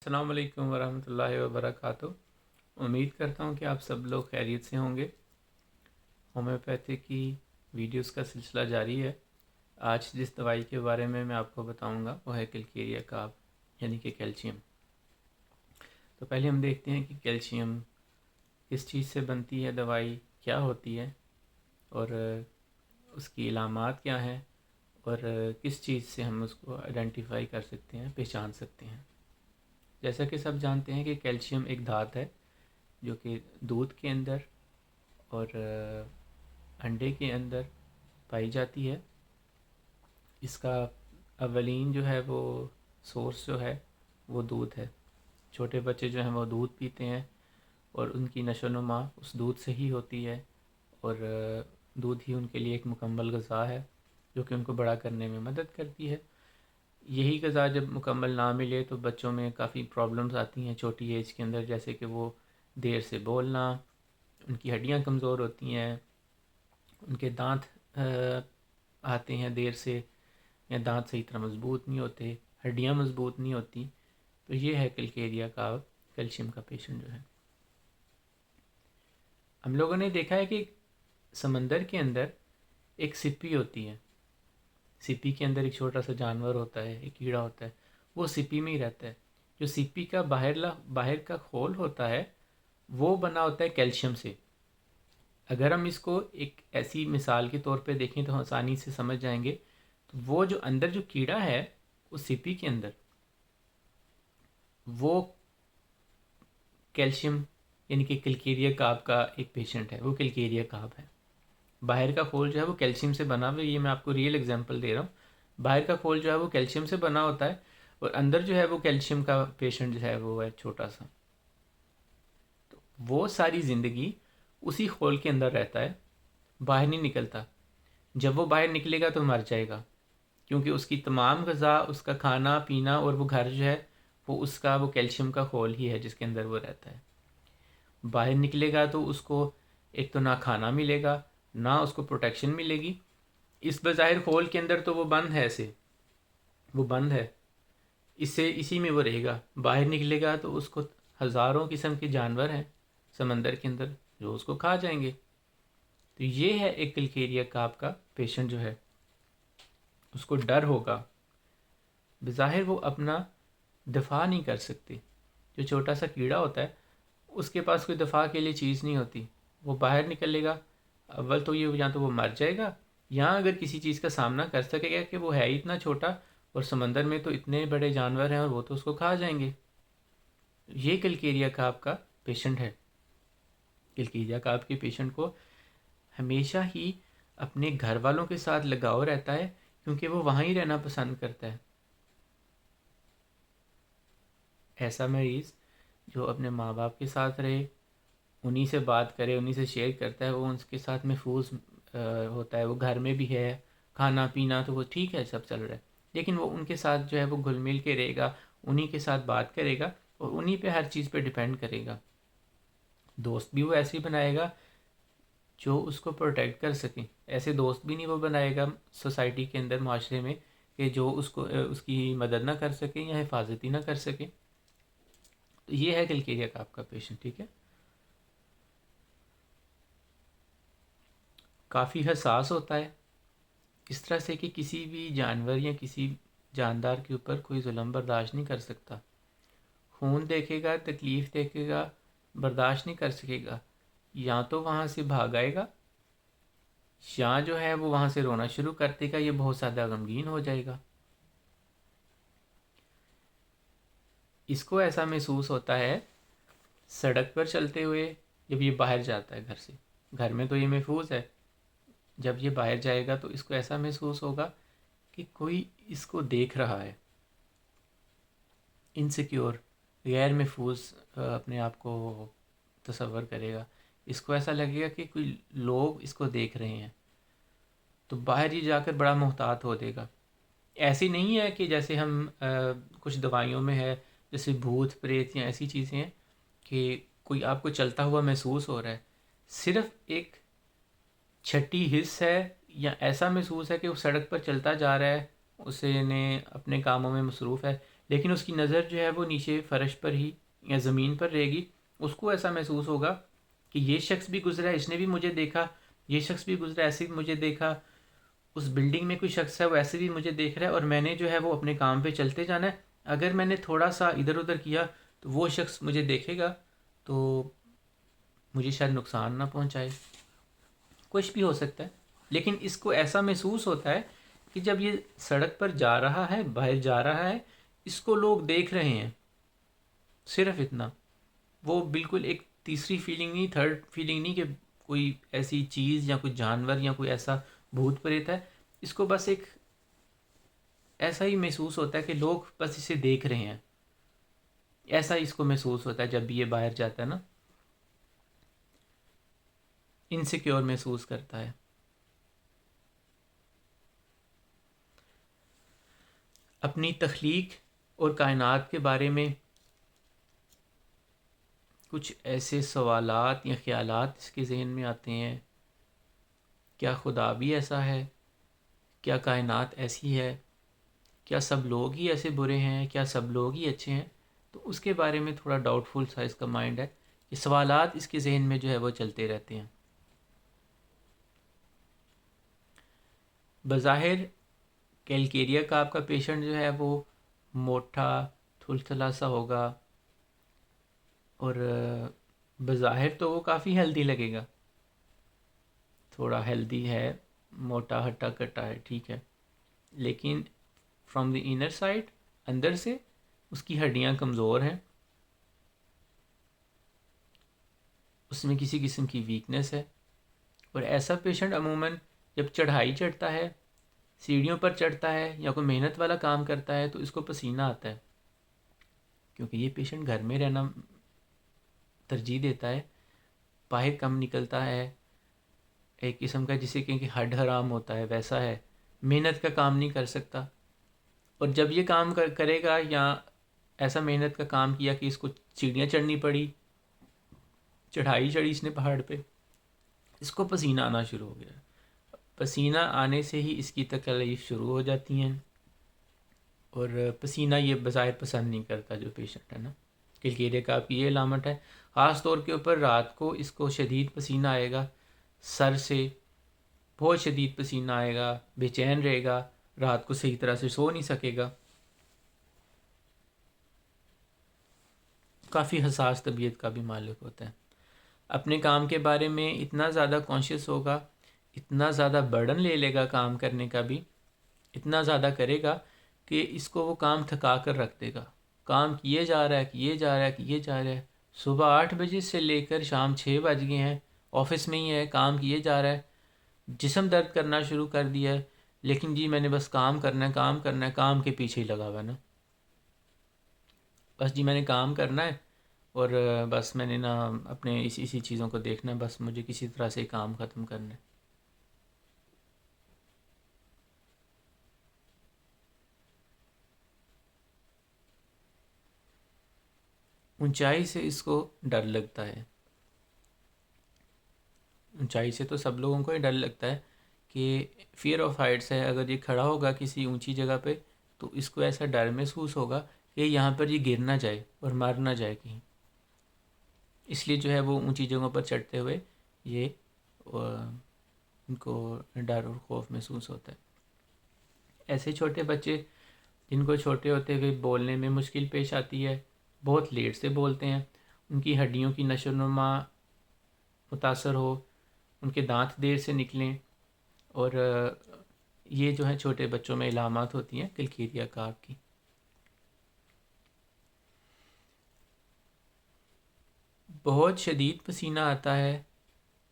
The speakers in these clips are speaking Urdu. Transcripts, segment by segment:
السلام علیکم ورحمۃ اللہ وبرکاتہ۔ امید کرتا ہوں کہ آپ سب لوگ خیریت سے ہوں گے۔ ہومیوپیتھی کی ویڈیوز کا سلسلہ جاری ہے۔ آج جس دوائی کے بارے میں آپ کو بتاؤں گا وہ ہے کیلکیریا کارب یعنی کہ کیلشیم۔ تو پہلے ہم دیکھتے ہیں کہ کیلشیم کس چیز سے بنتی ہے، دوائی کیا ہوتی ہے اور اس کی علامات کیا ہیں اور کس چیز سے ہم اس کو آئیڈینٹیفائی کر سکتے ہیں، پہچان سکتے ہیں۔ جیسا کہ سب جانتے ہیں کہ کیلشیم ایک دھات ہے جو کہ دودھ کے اندر اور انڈے کے اندر پائی جاتی ہے۔ اس کا اولین جو ہے وہ سورس جو ہے وہ دودھ ہے۔ چھوٹے بچے جو ہیں وہ دودھ پیتے ہیں اور ان کی نشو و نما اس دودھ سے ہی ہوتی ہے، اور دودھ ہی ان کے لیے ایک مکمل غذا ہے جو کہ ان کو بڑا کرنے میں مدد کرتی ہے۔ یہی غذا جب مکمل نہ ملے تو بچوں میں کافی پرابلمز آتی ہیں چھوٹی ایج کے اندر، جیسے کہ وہ دیر سے بولنا، ان کی ہڈیاں کمزور ہوتی ہیں، ان کے دانت آتے ہیں دیر سے، یا دانت صحیح طرح مضبوط نہیں ہوتے، ہڈیاں مضبوط نہیں ہوتی۔ تو یہ ہے کیلکیریا کا کیلشیم کا پیشنٹ جو ہے۔ ہم لوگوں نے دیکھا ہے کہ سمندر کے اندر ایک سپی ہوتی ہے۔ سپی کے اندر ایک چھوٹا سا جانور ہوتا ہے، ایک کیڑا ہوتا ہے، وہ سپی میں ہی رہتا ہے۔ جو سپی کا باہر کا کھول ہوتا ہے وہ بنا ہوتا ہے کیلشیم سے۔ اگر ہم اس کو ایک ایسی مثال کے طور پہ دیکھیں تو ہم آسانی سے سمجھ جائیں گے۔ تو وہ جو اندر جو کیڑا ہے اس سپی کے اندر، وہ کیلشیم یعنی کہ کیلکیریا کارب کا ایک پیشنٹ ہے، وہ کیلکیریا کارب ہے۔ باہر کا کھول جو ہے وہ کیلشیم سے بنا ہوا ہے، یہ میں آپ کو ریئل ایگزامپل دے رہا ہوں۔ باہر کا کھول جو ہے وہ کیلشیم سے بنا ہوتا ہے اور اندر جو ہے وہ کیلشیم کا پیشنٹ جو ہے وہ ہے چھوٹا سا۔ تو وہ ساری زندگی اسی کھول کے اندر رہتا ہے، باہر نہیں نکلتا۔ جب وہ باہر نکلے گا تو مر جائے گا، کیونکہ اس کی تمام غذا، اس کا کھانا پینا اور وہ گھر جو ہے وہ کیلشیم کا کھول ہی ہے جس کے اندر وہ رہتا ہے۔ باہر نکلے گا تو اس کو ایک تو نہ کھانا ملے گا، نہ اس کو پروٹیکشن ملے گی۔ اس بظاہر کھول کے اندر تو وہ بند ہے، وہ بند ہے، اسی میں وہ رہے گا۔ باہر نکلے گا تو اس کو ہزاروں قسم کے جانور ہیں سمندر کے اندر جو اس کو کھا جائیں گے۔ تو یہ ہے ایک کیلکیریا کارب کا پیشنٹ جو ہے، اس کو ڈر ہوگا، بظاہر وہ اپنا دفاع نہیں کر سکتے۔ جو چھوٹا سا کیڑا ہوتا ہے اس کے پاس کوئی دفاع کے لیے چیز نہیں ہوتی، وہ باہر نکلے گا، اول تو یہ یا تو وہ مر جائے گا، یا اگر کسی چیز کا سامنا کر سکے گا کہ وہ ہے اتنا چھوٹا اور سمندر میں تو اتنے بڑے جانور ہیں اور وہ تو اس کو کھا جائیں گے۔ یہ کیلکیریا کارب کا پیشنٹ ہے۔ کیلکیریا کارب کے پیشنٹ کو ہمیشہ ہی اپنے گھر والوں کے ساتھ لگاؤ رہتا ہے، کیونکہ وہ وہاں ہی رہنا پسند کرتا ہے۔ ایسا مریض جو اپنے ماں باپ کے ساتھ رہے، انہی سے بات کرے، انہی سے شیئر کرتا ہے، وہ ان کے ساتھ محفوظ ہوتا ہے۔ وہ گھر میں بھی ہے، کھانا پینا تو وہ ٹھیک ہے، سب چل رہا ہے، لیکن وہ ان کے ساتھ جو ہے وہ گھل مل کے رہے گا، انہی کے ساتھ بات کرے گا اور انہی پہ ہر چیز پہ ڈیپینڈ کرے گا۔ دوست بھی وہ ایسے ہی بنائے گا جو اس کو پروٹیکٹ کر سکیں۔ ایسے دوست بھی نہیں وہ بنائے گا سوسائٹی کے اندر، معاشرے میں، کہ جو اس کی مدد نہ کر سکیں یا حفاظت ہی نہ کر سکیں۔ تو یہ ہے کیلکیریا کارب کا پیشنٹ، ٹھیک ہے۔ کافی حساس ہوتا ہے، اس طرح سے کہ کسی بھی جانور یا کسی جاندار کے اوپر کوئی ظلم برداشت نہیں کر سکتا۔ خون دیکھے گا، تکلیف دیکھے گا، برداشت نہیں کر سکے گا، یا تو وہاں سے بھاگ آئے گا، یا جو ہے وہ وہاں سے رونا شروع کر دے گا، یہ بہت زیادہ غمگین ہو جائے گا۔ اس کو ایسا محسوس ہوتا ہے سڑک پر چلتے ہوئے، جب یہ باہر جاتا ہے گھر سے، گھر میں تو یہ محفوظ ہے، جب یہ باہر جائے گا تو اس کو ایسا محسوس ہوگا کہ کوئی اس کو دیکھ رہا ہے۔ انسیکیور، غیر محفوظ اپنے آپ کو تصور کرے گا، اس کو ایسا لگے گا کہ کوئی لوگ اس کو دیکھ رہے ہیں، تو باہر ہی جا کر بڑا محتاط ہو دے گا۔ ایسی نہیں ہے کہ جیسے ہم کچھ دوائیوں میں ہے، جیسے بھوت پریت یا ایسی چیزیں ہیں کہ کوئی آپ کو چلتا ہوا محسوس ہو رہا ہے، صرف ایک چھٹی حص ہے یا ایسا محسوس ہے کہ وہ سڑک پر چلتا جا رہا ہے، اسے نے اپنے کاموں میں مصروف ہے، لیکن اس کی نظر جو ہے وہ نیچے فرش پر ہی یا زمین پر رہے گی. اس کو ایسا محسوس ہوگا کہ یہ شخص بھی گزرا ہے، اس نے بھی مجھے دیکھا، یہ شخص بھی گزرا ایسے بھی مجھے دیکھا، اس بلڈنگ میں کوئی شخص ہے وہ ایسے بھی مجھے دیکھ رہا ہے، اور میں نے جو ہے وہ اپنے کام پہ چلتے جانا ہے. اگر میں نے تھوڑا سا ادھر ادھر کیا تو وہ شخص مجھے دیکھے گا تو مجھے شاید نقصان نہ پہنچائے. کچھ بھی ہو سکتا ہے، لیکن اس کو ایسا محسوس ہوتا ہے کہ جب یہ سڑک پر جا رہا ہے، باہر جا رہا ہے، اس کو لوگ دیکھ رہے ہیں، صرف اتنا. وہ بالکل ایک تیسری فیلنگ نہیں، تھرڈ فیلنگ نہیں کہ کوئی ایسی چیز یا کوئی جانور یا کوئی ایسا بھوت پریت ہے. اس کو بس ایک ایسا ہی محسوس ہوتا ہے کہ لوگ بس اسے دیکھ رہے ہیں. ایسا اس کو محسوس ہوتا ہے جب بھی یہ باہر جاتا ہے نا، انسیکیور محسوس کرتا ہے. اپنی تخلیق اور کائنات کے بارے میں کچھ ایسے سوالات یا خیالات اس کے ذہن میں آتے ہیں. کیا خدا بھی ایسا ہے؟ کیا کائنات ایسی ہے؟ کیا سب لوگ ہی ایسے برے ہیں؟ کیا سب لوگ ہی اچھے ہیں؟ تو اس کے بارے میں تھوڑا ڈاؤٹ فل سا اس کا مائنڈ ہے. یہ سوالات اس کے ذہن میں جو ہے وہ چلتے رہتے ہیں. بظاہر کیلکیریا کا آپ کا پیشنٹ جو ہے وہ موٹا تھلتھلا سا ہوگا، اور بظاہر تو وہ کافی ہیلدی لگے گا، تھوڑا ہیلدی ہے، موٹا ہٹا کٹا ہے، ٹھیک ہے. لیکن فرام دی انر سائڈ، اندر سے اس کی ہڈیاں کمزور ہیں، اس میں کسی قسم کی ویکنس ہے. اور ایسا پیشنٹ عموماً جب چڑھائی چڑھتا ہے، سیڑھیوں پر چڑھتا ہے یا کوئی محنت والا کام کرتا ہے تو اس کو پسینہ آتا ہے، کیونکہ یہ پیشنٹ گھر میں رہنا ترجیح دیتا ہے. باہر کم نکلتا ہے، ایک قسم کا جسے کہ ہڈ حرام ہوتا ہے ویسا ہے، محنت کا کام نہیں کر سکتا. اور جب یہ کام کرے گا یا ایسا محنت کا کام کیا کہ اس کو سیڑھیاں چڑھنی پڑی، چڑھائی چڑھی اس نے پہاڑ پہ، اس کو پسینہ آنا شروع ہو گیا. پسینہ آنے سے ہی اس کی تکلیف شروع ہو جاتی ہیں. اور پسینہ یہ بظاہر پسند نہیں کرتا جو پیشنٹ ہے نا. کلکیریا کا آپ کی یہ علامت ہے. خاص طور کے اوپر رات کو اس کو شدید پسینہ آئے گا، سر سے بہت شدید پسینہ آئے گا، بے چین رہے گا، رات کو صحیح طرح سے سو نہیں سکے گا. کافی حساس طبیعت کا بھی مالک ہوتا ہے. اپنے کام کے بارے میں اتنا زیادہ کانشیس ہوگا، اتنا زیادہ برڈن لے لے گا کام کرنے کا بھی، اتنا زیادہ کرے گا کہ اس کو وہ کام تھکا کر رکھ دے گا. کام کیے جا رہا ہے، کیے جا رہا ہے، کیے جا رہا ہے. صبح 8 بجے سے لے کر شام 6 بج گئے ہیں، آفس میں ہی ہے، کام کیے جا رہا ہے، جسم درد کرنا شروع کر دیا ہے، لیکن جی میں نے بس کام کرنا ہے، کام کرنا ہے، کام کے پیچھے ہی لگا ہوا ہے نا. بس جی میں نے کام کرنا ہے، اور بس میں نے نا اپنے اسی چیزوں کو دیکھنا ہے، بس مجھے کسی طرح سے کام ختم کرنا ہے. اونچائی سے اس کو ڈر لگتا ہے. اونچائی سے تو سب لوگوں کو ہی ڈر لگتا ہے کہ فیئر آف ہائٹس ہے. اگر یہ کھڑا ہوگا کسی اونچی جگہ پہ تو اس کو ایسا ڈر محسوس ہوگا کہ یہاں پر یہ گر نہ جائے اور مر نہ جائے کہیں. اس لیے جو ہے وہ اونچی جگہوں پر چڑھتے ہوئے یہ ان کو ڈر اور خوف محسوس ہوتا ہے. ایسے چھوٹے بچے جن کو چھوٹے ہوتے ہوئے بولنے میں مشکل پیش آتی ہے، بہت لیٹ سے بولتے ہیں، ان کی ہڈیوں کی نشو و نما متاثر ہو، ان کے دانت دیر سے نکلیں، اور یہ جو ہے چھوٹے بچوں میں علامات ہوتی ہیں کلکیریا کاف کی. بہت شدید پسینہ آتا ہے،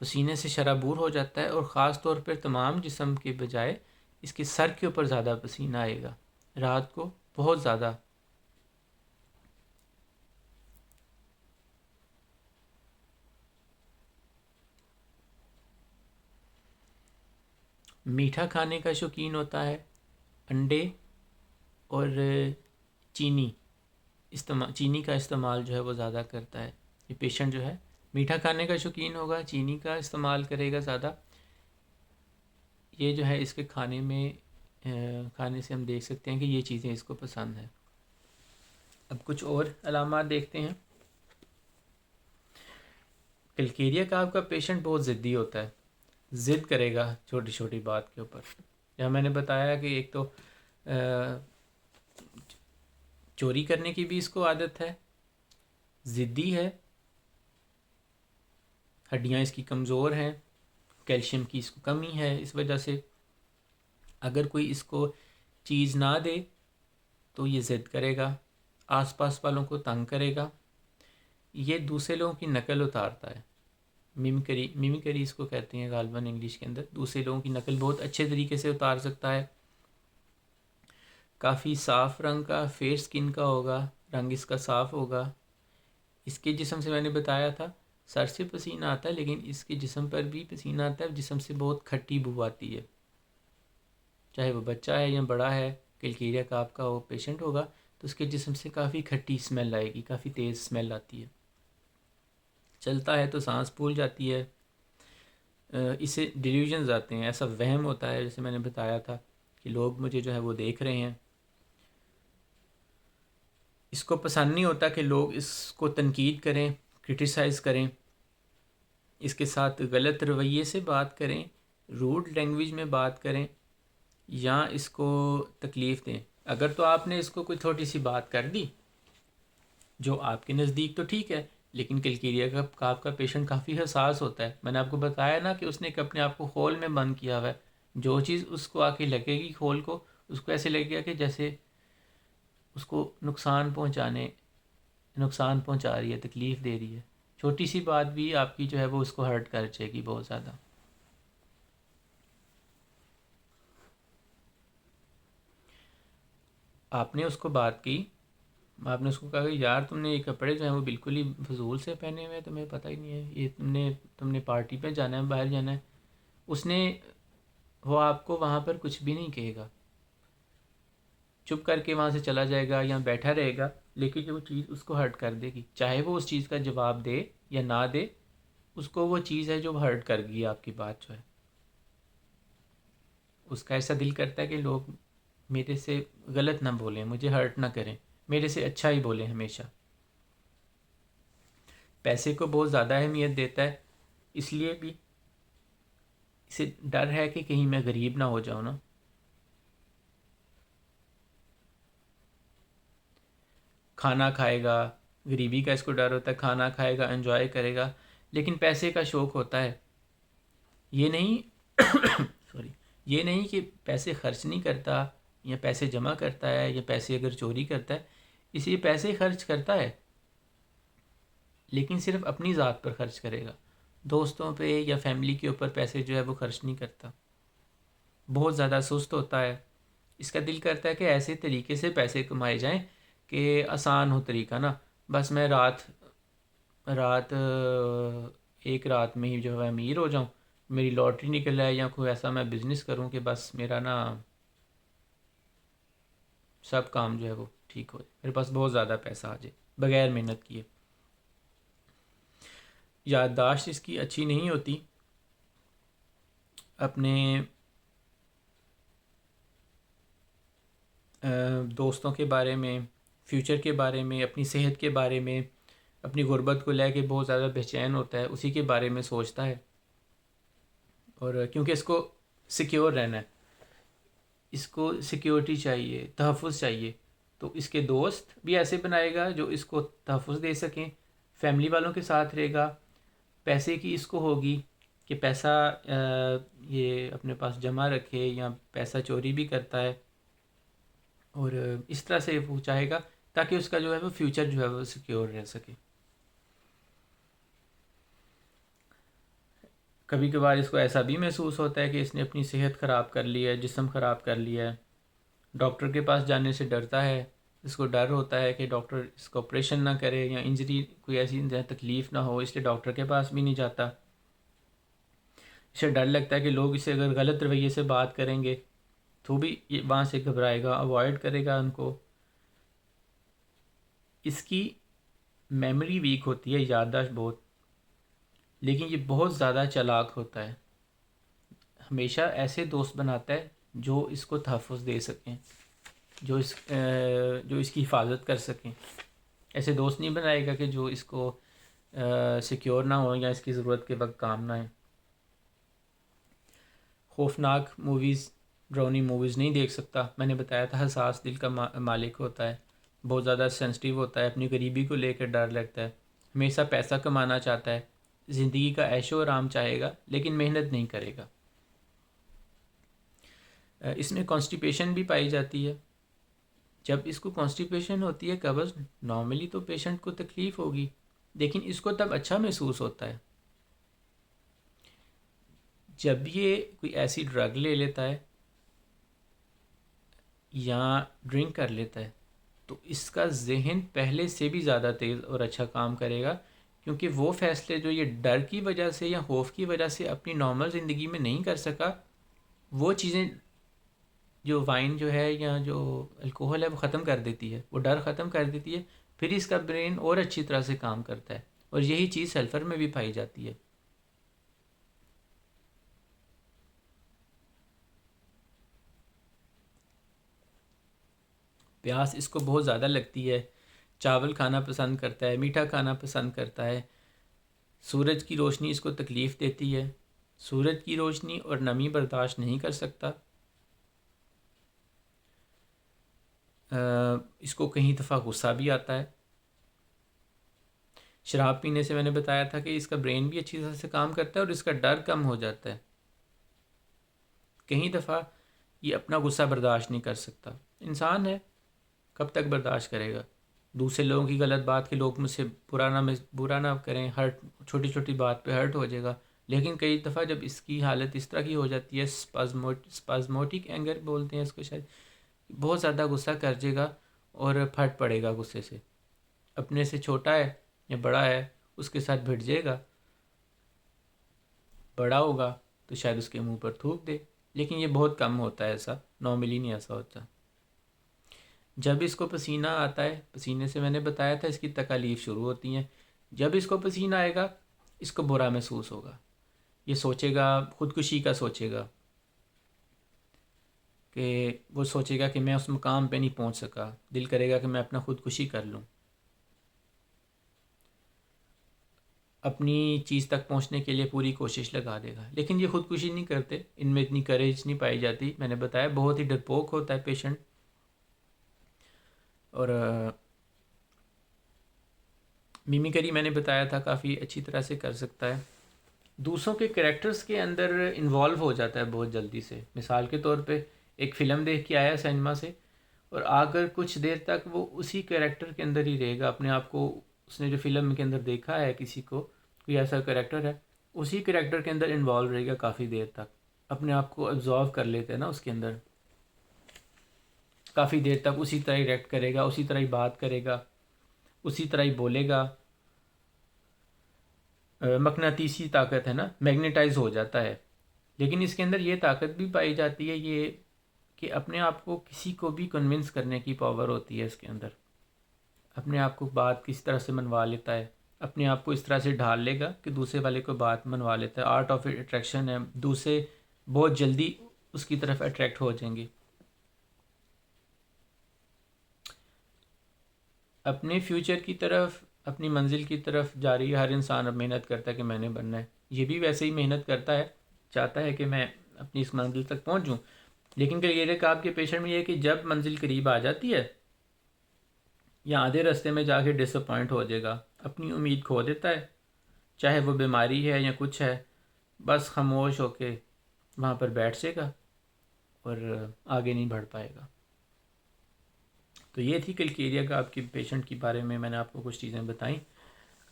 پسینے سے شرابور ہو جاتا ہے، اور خاص طور پر تمام جسم کے بجائے اس کے سر کے اوپر زیادہ پسینہ آئے گا رات کو، بہت زیادہ. میٹھا کھانے کا شوقین ہوتا ہے، انڈے اور چینی کا استعمال جو ہے وہ زیادہ کرتا ہے. یہ پیشنٹ جو ہے میٹھا کھانے کا شوقین ہوگا، چینی کا استعمال کرے گا زیادہ. یہ جو ہے اس کے کھانے میں کھانے سے ہم دیکھ سکتے ہیں کہ یہ چیزیں اس کو پسند ہیں. اب کچھ اور علامات دیکھتے ہیں. کلکیریا کا آپ کا پیشنٹ بہت ضدی ہوتا ہے، ضد کرے گا چھوٹی چھوٹی بات کے اوپر. یا میں نے بتایا کہ ایک تو چوری کرنے کی بھی اس کو عادت ہے، ضدی ہے، ہڈیاں اس کی کمزور ہیں، کیلشیم کی اس کو کمی ہے. اس وجہ سے اگر کوئی اس کو چیز نہ دے تو یہ ضد کرے گا، آس پاس والوں کو تنگ کرے گا. یہ دوسرے لوگوں کی نقل اتارتا ہے، میمیکری اس کو کہتے ہیں غالباً انگلش کے اندر. دوسرے لوگوں کی نقل بہت اچھے طریقے سے اتار سکتا ہے. کافی صاف رنگ کا، فیئر سکن کا ہوگا، رنگ اس کا صاف ہوگا. اس کے جسم سے میں نے بتایا تھا سر سے پسینہ آتا ہے، لیکن اس کے جسم پر بھی پسینہ آتا ہے، جسم سے بہت کھٹی بو آتی ہے. چاہے وہ بچہ ہے یا بڑا ہے، کلکیریا کا آپ کا وہ پیشنٹ ہوگا تو اس کے جسم سے کافی کھٹی اسمیل آئے گی، کافی تیز اسمیل آتی ہے. چلتا ہے تو سانس پھول جاتی ہے. اسے ڈیلیوژنز آتے ہیں، ایسا وہم ہوتا ہے جیسے میں نے بتایا تھا کہ لوگ مجھے جو ہے وہ دیکھ رہے ہیں. اس کو پسند نہیں ہوتا کہ لوگ اس کو تنقید کریں، کرٹیسائز کریں، اس کے ساتھ غلط رویے سے بات کریں، روڈ لینگویج میں بات کریں یا اس کو تکلیف دیں. اگر تو آپ نے اس کو کوئی چھوٹی سی بات کر دی جو آپ کے نزدیک تو ٹھیک ہے، لیکن کلکیریا کا آپ کا پیشنٹ کافی حساس ہوتا ہے. میں نے آپ کو بتایا نا کہ اس نے اپنے آپ کو خول میں بند کیا ہوا ہے. جو چیز اس کو آ کے لگے گی خول کو، اس کو ایسے لگے گا کہ جیسے اس کو نقصان پہنچا رہی ہے، تکلیف دے رہی ہے. چھوٹی سی بات بھی آپ کی جو ہے وہ اس کو ہرٹ کر جائے گی بہت زیادہ. آپ نے اس کو بات کی، آپ نے اس کو کہا کہ یار تم نے یہ کپڑے جو ہیں وہ بالکل ہی فضول سے پہنے ہوئے ہیں، تمہیں پتہ ہی نہیں ہے، یہ تم نے پارٹی پہ جانا ہے، باہر جانا ہے. وہ آپ کو وہاں پر کچھ بھی نہیں کہے گا، چپ کر کے وہاں سے چلا جائے گا یا بیٹھا رہے گا، لیکن وہ چیز اس کو ہرٹ کر دے گی. چاہے وہ اس چیز کا جواب دے یا نہ دے، اس کو وہ چیز ہے جو ہرٹ کر گئی آپ کی بات جو ہے. اس کا ایسا دل کرتا ہے کہ لوگ میرے سے غلط نہ بولیں، مجھے ہرٹ نہ کریں، میرے سے اچھا ہی بولیں ہمیشہ. پیسے کو بہت زیادہ اہمیت دیتا ہے، اس لیے بھی اسے ڈر ہے کہ کہیں میں غریب نہ ہو جاؤں نا. کھانا کھائے گا، غریبی کا اس کو ڈر ہوتا ہے، کھانا کھائے گا، انجوائے کرے گا، لیکن پیسے کا شوق ہوتا ہے. یہ نہیں سوری، یہ نہیں کہ پیسے خرچ نہیں کرتا یا پیسے جمع کرتا ہے یا پیسے اگر چوری کرتا ہے، اس لیے پیسے خرچ کرتا ہے لیکن صرف اپنی ذات پر خرچ کرے گا، دوستوں پہ یا فیملی کے اوپر پیسے جو ہے وہ خرچ نہیں کرتا. بہت زیادہ سست ہوتا ہے. اس کا دل کرتا ہے کہ ایسے طریقے سے پیسے کمائے جائیں کہ آسان ہو طریقہ نا، بس میں رات ایک رات میں ہی جو ہے امیر ہو جاؤں، میری لاٹری نکل آئے یا کوئی ایسا میں بزنس کروں کہ بس میرا نا سب کام جو ہے وہ ٹھیک ہو جائے، میرے پاس بہت زیادہ پیسہ آ جائے بغیر محنت کیے. یادداشت اس کی اچھی نہیں ہوتی، اپنے دوستوں کے بارے میں، فیوچر کے بارے میں، اپنی صحت کے بارے میں، اپنی غربت کو لے کے بہت زیادہ بے چین ہوتا ہے، اسی کے بارے میں سوچتا ہے. اور کیونکہ اس کو سیکیور رہنا ہے، اس کو سیکیورٹی چاہیے، تحفظ چاہیے، تو اس کے دوست بھی ایسے بنائے گا جو اس کو تحفظ دے سکیں. فیملی والوں کے ساتھ رہے گا. پیسے کی اس کو ہوگی کہ پیسہ یہ اپنے پاس جمع رکھے یا پیسہ چوری بھی کرتا ہے، اور اس طرح سے وہ چاہے گا تاکہ اس کا جو ہے وہ فیوچر جو ہے وہ سیکیور رہ سکے. کبھی کبھار اس کو ایسا بھی محسوس ہوتا ہے کہ اس نے اپنی صحت خراب کر لی ہے، جسم خراب کر لیا ہے، ڈاکٹر کے پاس جانے سے ڈرتا ہے. اس کو ڈر ہوتا ہے کہ ڈاکٹر اس کو آپریشن نہ کرے یا انجری کوئی ایسی تکلیف نہ ہو، اس لیے ڈاکٹر کے پاس بھی نہیں جاتا. اسے ڈر لگتا ہے کہ لوگ اسے اگر غلط رویے سے بات کریں گے تو بھی یہ وہاں سے گھبرائے گا، اوائڈ کرے گا ان کو. اس کی میموری ویک ہوتی ہے، یادداشت بہت، لیکن یہ بہت زیادہ چالاک ہوتا ہے. ہمیشہ ایسے دوست بناتا ہے جو اس کو تحفظ دے سکیں. جو اس کی حفاظت کر سکیں. ایسے دوست نہیں بنائے گا کہ جو اس کو سیکیور نہ ہو یا اس کی ضرورت کے وقت کام نہ آئیں. خوفناک موویز، ڈرونی موویز نہیں دیکھ سکتا. میں نے بتایا تھا حساس دل کا مالک ہوتا ہے، بہت زیادہ سینسٹیو ہوتا ہے، اپنی غریبی کو لے کر ڈر لگتا ہے، ہمیشہ پیسہ کمانا چاہتا ہے، زندگی کا عیش و آرام چاہے گا لیکن محنت نہیں کرے گا. اس میں کانسٹیپیشن بھی پائی جاتی ہے. جب اس کو کانسٹیپیشن ہوتی ہے، قبض، نارملی تو پیشنٹ کو تکلیف ہوگی لیکن اس کو تب اچھا محسوس ہوتا ہے جب یہ کوئی ایسی ڈرگ لے لیتا ہے یا ڈرنک کر لیتا ہے تو اس کا ذہن پہلے سے بھی زیادہ تیز اور اچھا کام کرے گا، کیونکہ وہ فیصلے جو یہ ڈر کی وجہ سے یا خوف کی وجہ سے اپنی نارمل زندگی میں نہیں کر سکا، وہ چیزیں جو وائن جو ہے یا جو الکوہل ہے وہ ختم کر دیتی ہے، وہ ڈر ختم کر دیتی ہے. پھر اس کا برین اور اچھی طرح سے کام کرتا ہے، اور یہی چیز سلفر میں بھی پائی جاتی ہے. پیاس اس کو بہت زیادہ لگتی ہے، چاول کھانا پسند کرتا ہے، میٹھا کھانا پسند کرتا ہے. سورج کی روشنی اس کو تکلیف دیتی ہے، سورج کی روشنی اور نمی برداشت نہیں کر سکتا. اس کو کہیں دفعہ غصہ بھی آتا ہے. شراب پینے سے میں نے بتایا تھا کہ اس کا برین بھی اچھی طرح سے کام کرتا ہے اور اس کا ڈر کم ہو جاتا ہے. کہیں دفعہ یہ اپنا غصہ برداشت نہیں کر سکتا. انسان ہے، کب تک برداشت کرے گا؟ دوسرے لوگوں کی غلط بات کہ لوگ مجھ سے برا نہ کریں، ہرٹ، چھوٹی چھوٹی بات پہ ہرٹ ہو جائے گا. لیکن کئی دفعہ جب اس کی حالت اس طرح کی ہو جاتی ہے، اسپازموٹک اینگر بولتے ہیں اس کو شاید، بہت زیادہ غصہ کر جائے گا اور پھٹ پڑے گا غصے سے. اپنے سے چھوٹا ہے یا بڑا ہے اس کے ساتھ بھٹ جائے گا، بڑا ہوگا تو شاید اس کے منہ پر تھوک دے. لیکن یہ بہت کم ہوتا ہے، ایسا نارملی نہیں ایسا ہوتا. جب اس کو پسینہ آتا ہے، پسینے سے میں نے بتایا تھا اس کی تکالیف شروع ہوتی ہیں. جب اس کو پسینہ آئے گا اس کو برا محسوس ہوگا، یہ سوچے گا، خودکشی کا سوچے گا، کہ وہ سوچے گا کہ میں اس مقام پہ نہیں پہنچ سکا، دل کرے گا کہ میں اپنا خودکشی کر لوں. اپنی چیز تک پہنچنے کے لیے پوری کوشش لگا دے گا. لیکن یہ خودکشی نہیں کرتے، ان میں اتنی کریج نہیں پائی جاتی. میں نے بتایا بہت ہی ڈرپوک ہوتا ہے پیشنٹ. اور میمیکری میں نے بتایا تھا کافی اچھی طرح سے کر سکتا ہے. دوسروں کے کریکٹرز کے اندر انوالو ہو جاتا ہے بہت جلدی سے. مثال کے طور پہ ایک فلم دیکھ کے آیا سینما سے، اور آ کر کچھ دیر تک وہ اسی کریکٹر کے اندر ہی رہے گا. اپنے آپ کو اس نے جو فلم کے اندر دیکھا ہے کسی کو، کوئی ایسا کریکٹر ہے، اسی کریکٹر کے اندر انوالو رہے گا کافی دیر تک. اپنے آپ کو ابزارو کر لیتے ہیں نا اس کے اندر، کافی دیر تک اسی طرح ہی ریئیکٹ کرے گا، اسی طرح ہی بات کرے گا، اسی طرح ہی بولے گا. مقناطیسی طاقت ہے نا، میگنیٹائز ہو جاتا ہے. لیکن اس کے اندر یہ طاقت بھی پائی جاتی ہے، یہ کہ اپنے آپ کو کسی کو بھی کنونس کرنے کی پاور ہوتی ہے اس کے اندر. اپنے آپ کو بات کس طرح سے منوا لیتا ہے، اپنے آپ کو اس طرح سے ڈھال لے گا کہ دوسرے والے کو بات منوا لیتا ہے. آرٹ آف اٹریکشن ہے، دوسرے بہت جلدی اس کی طرف اٹریکٹ ہو جائیں گے. اپنے فیوچر کی طرف، اپنی منزل کی طرف جاری ہر انسان اب محنت کرتا ہے کہ میں نے بننا ہے. یہ بھی ویسے ہی محنت کرتا ہے، چاہتا ہے کہ میں اپنی اس منزل تک پہنچوں. لیکن کلیئر آپ کے پیشنٹ میں یہ ہے کہ جب منزل قریب آ جاتی ہے یا آدھے راستے میں جا کے ڈس اپوائنٹ ہو جائے گا، اپنی امید کھو دیتا ہے، چاہے وہ بیماری ہے یا کچھ ہے، بس خاموش ہو کے وہاں پر بیٹھ جائے گا اور آگے نہیں بڑھ پائے گا. تو یہ تھی کلکیریا کا آپ کے پیشنٹ کے بارے میں نے آپ کو کچھ چیزیں بتائیں.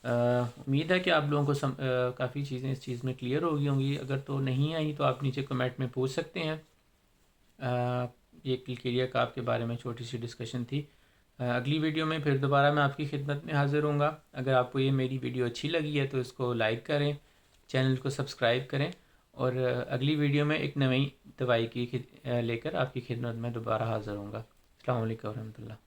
امید ہے کہ آپ لوگوں کو کافی چیزیں اس چیز میں کلیئر ہو گئی ہوں گی. اگر تو نہیں آئی تو آپ نیچے کمنٹ میں پوچھ سکتے ہیں. یہ کلکیریا کا آپ کے بارے میں چھوٹی سی ڈسکشن تھی. اگلی ویڈیو میں پھر دوبارہ میں آپ کی خدمت میں حاضر ہوں گا. اگر آپ کو یہ میری ویڈیو اچھی لگی ہے تو اس کو لائک کریں، چینل کو سبسکرائب کریں، اور اگلی ویڈیو میں ایک نئی دوائی کی لے کر آپ کی خدمت میں دوبارہ حاضر ہوں گا. السلام علیکم ورحمۃ اللہ.